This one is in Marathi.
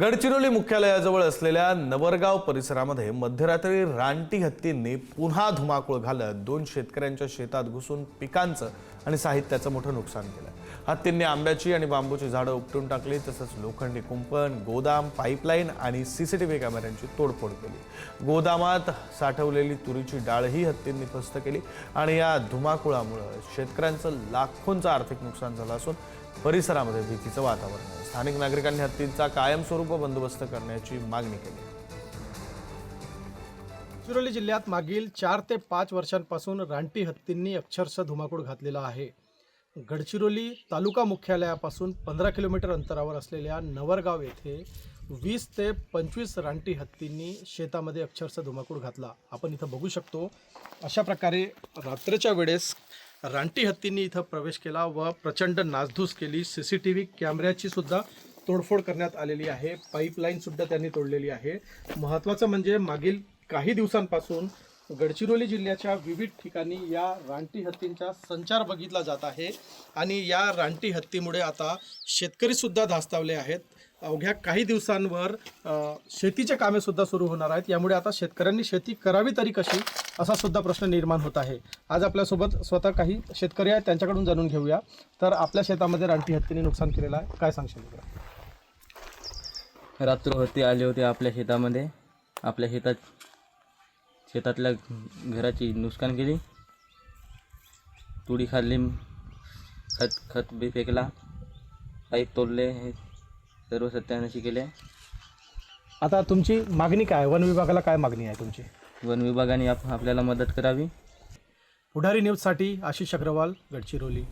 गडचिरोली मुख्यालयाजवळ असलेल्या नवरगाव परिसरामध्ये मध्यरात्री रानटी हत्तींनी पुन्हा धुमाकूळ घालत 2 शेतकऱ्यांच्या शेतात घुसून पिकांचं आणि साहित्याचं मोठं नुकसान केलं। हत्तींनी आंब्याची आणि बांबूची झाडं उपटून टाकली, तसंच लोखंडी कुंपण, गोदाम, पाईपलाईन आणि सीसीटीव्ही कॅमेऱ्यांची तोडफोड केली। गोदामात साठवलेली तुरीची डाळही हत्तींनी फस्त केली आणि या धुमाकूळामुळे शेतकऱ्यांचं लाखोंचं आर्थिक नुकसान झालं असून परिसरामध्ये भीतीचं वातावरण आहे। स्थानिक नागरिकांनी हत्तींचा कायमस्वरूपी बंदोबस्त करण्याची मागणी केली। गडचिरोली जिल्ह्यात मागील 4 ते 5 वर्षांपासून रानटी हत्तींनी अक्षरशः धुमाकूळ घातलेला आहे। गडचिरोली तालुका मुख्यालयापासून 15 किलोमीटर अंतरावर असलेल्या नवरगाव येथे 20 ते 25 रानटी हत्तींनी शेतामध्ये अक्षरशः धुमाकूळ घातला। आपण इथं बघू शकतो, अशा प्रकारे रात्रीच्या वेळेस रानटी हत्तींनी इथं प्रवेश केला व प्रचंड नासधूस केली। सीसीटीव्ही कॅमेऱ्याची सुद्धा तोडफोड करण्यात आलेली आहे। पाईपलाईन सुद्धा त्यांनी तोडलेली आहे। महत्त्वाचं म्हणजे मागील काही दिवसांपासून गडचिरोली जिल्ह्याच्या विविध ठिकाणी या रानटी हत्तींचा संचार बघितला जात आहे आणि या रानटी हत्तीमुळे आता शेतकरी सुद्धा धास्तावले आहेत। अवघ्या काही दिवसांवर शेतीचे कामे सुद्धा सुरू होणार आहेत। यामुळे आता शेतकऱ्यांनी शेती करावी तरी कशी, असा सुद्धा प्रश्न निर्माण होत आहे। आज आपल्यासोबत स्वतः काही शेतकरी आहेत, त्यांच्याकडून जाणून घेऊया। तर आपल्या शेतामध्ये रानटी हत्तीने नुकसान केलेलं आहे, काय सांगशील? रात्र हत्ती आले होते आपल्या शेतामध्ये। आपल्या शेतातल्या घराची नुकसान केली, तुडी खाल्ली, खत बी फेकला, पाईप तोडले, हे सर्व सत्यानाशी केले। आता तुमची मागणी काय? वन विभागाला काय मागणी आहे तुमची? वन विभागाने आपल्याला मदत करावी। पुढारी न्यूजसाठी आशिष अग्रवाल, गडचिरोली।